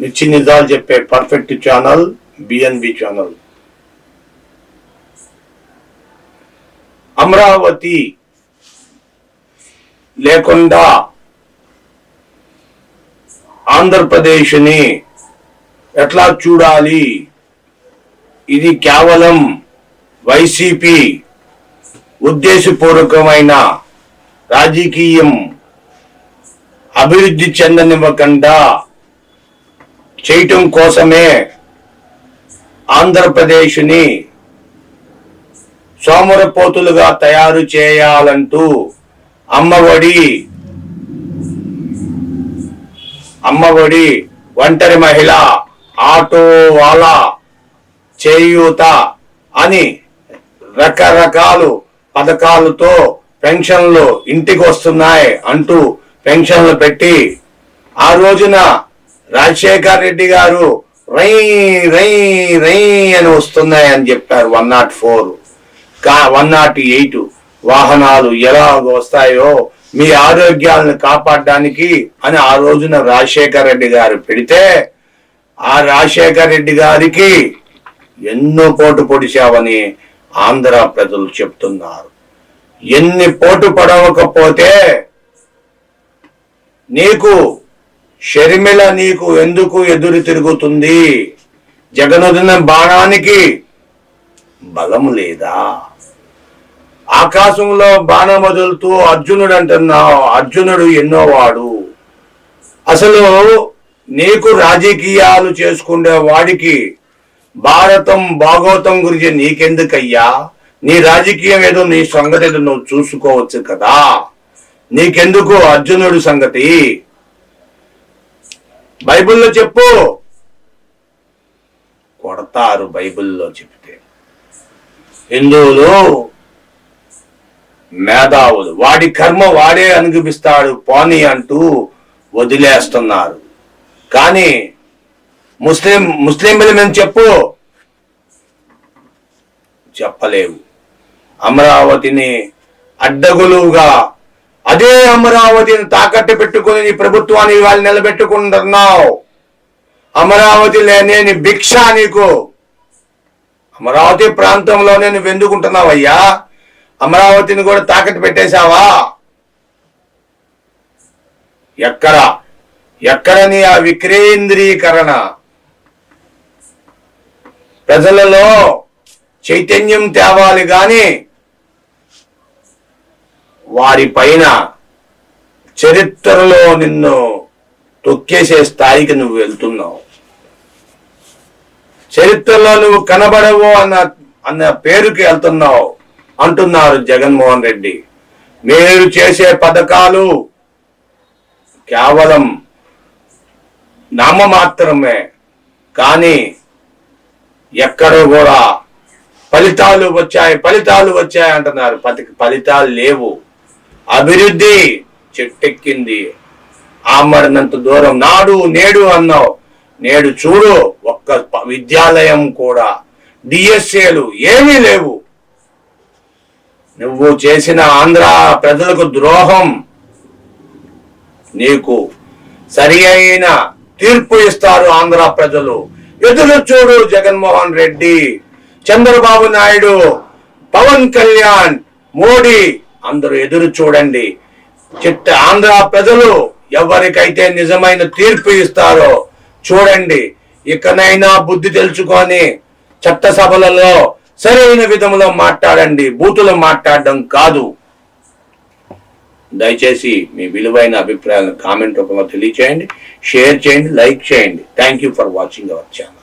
మిర్చి నిజాలు చెప్పే perfect channel BNB channel. Amaravati లేకుండా ఆంధ్రప్రదేశ్ని ఎట్లా చూడాలి? ఇది కేవలం వైసీపీ ఉద్దేశపూర్వకమైన రాజకీయం అభివృద్ధి చెందనివ్వకుండా చేయటం కోసమే ఆంధ్రప్రదేశ్ని సోమరపోతులుగా తయారు చేయాలంటూ అమ్మఒడి ఒంటరి మహిళ, ఆటో వాలా, చేయూత అని రకరకాలు పథకాలతో పెన్షన్లు ఇంటికి వస్తున్నాయి అంటూ పెన్షన్లు పెట్టి ఆ రోజున రాజశేఖర్ రెడ్డి గారు రై రై రై అని వస్తున్నాయి అని చెప్పారు. 104 108 వాహనాలు ఎలా వస్తాయో మీ ఆరోగ్యాలను కాపాడడానికి అని ఆ రోజున రాజశేఖర్ రెడ్డి గారు పెడితే ఆ రాజశేఖర్ రెడ్డి గారికి ఎన్నో పోటు పొడిచావని ఆంధ్ర ప్రజలు చెప్తున్నారు. ఎన్ని పోటు పడవకపోతే నీకు షర్మిల నీకు ఎందుకు ఎదురు తిరుగుతుంది? జగనొదిన బాణానికి బలం లేదా? ఆకాశంలో బాణం వదులుతూ అర్జునుడు అంటున్నావు. అర్జునుడు ఎన్నోవాడు? అసలు నీకు రాజకీయాలు చేసుకునే వాడికి భారతం భాగవతం గురించి నీకెందుకయ్యా? నీ రాజకీయం ఏదో నీ సంగతి ఏదో నువ్వు చూసుకోవచ్చు కదా. నీకెందుకు అర్జునుడు సంగతి? బైబిల్లో చెప్పు. కొడతారు బైబిల్లో చెప్తే. హిందువులు మేధావులు, వాడి కర్మ వాడే అనుభవిస్తాడు పోనీ అంటూ వదిలేస్తున్నారు. కానీ ముస్లింల మీద చెప్పు, చెప్పలేవు. అమరావతిని అడ్డగోలుగా అదే అమరావతిని తాకట్టు పెట్టుకుని నీ ప్రభుత్వాన్ని వాళ్ళు నిలబెట్టుకుంటున్నావు. అమరావతి లేని భిక్ష నీకు. అమరావతి ప్రాంతంలోనే నువ్వు ఎందుకుంటున్నావయ్యా? అమరావతిని కూడా తాకట్టు పెట్టేశావా? ఎక్కడ నీ ఆ వికేంద్రీకరణ? ప్రజలలో చైతన్యం తేవాలి గాని వారి పైన చరిత్రలో నిన్ను తొక్కేసే స్థాయికి నువ్వు వెళ్తున్నావు. చరిత్రలో నువ్వు కనబడవు అన్న పేరుకి వెళ్తున్నావు అంటున్నారు జగన్మోహన్ రెడ్డి. మీరు చేసే పథకాలు కేవలం నామ మాత్రమే, కానీ ఎక్కడో కూడా ఫలితాలు వచ్చాయి అంటున్నారు. ఫలితాలు లేవు. అభివృద్ధి చెట్టెక్కింది. ఆమరణంత దూరం నాడు నేడు అన్నావు. నేడు చూడు, ఒక్క విద్యాలయం కూడా డిఎస్ఏలు ఏమీ లేవు. నువ్వు చేసిన ఆంధ్ర ప్రజలకు ద్రోహం. నీకు సరి అయిన తీర్పు ఇస్తారు ఆంధ్ర ప్రజలు. ఎదురు చూడు. జగన్మోహన్ రెడ్డి, చంద్రబాబు నాయుడు, పవన్ కళ్యాణ్, మోడీ అందరూ ఎదురు చూడండి. ఆంధ్ర ప్రజలు ఎవరికైతే నిజమైన తీర్పు ఇస్తారో చూడండి. ఇకనైనా బుద్ధి తెలుసుకొని చట్టసభలలో సరైన విధంలో మాట్లాడండి. బూతులు మాట్లాడడం కాదు. దయచేసి మీ విలువైన అభిప్రాయాలను కామెంట్ రూపంలో తెలియచేయండి, షేర్ చేయండి, లైక్ చేయండి. Thank you for watching our channel.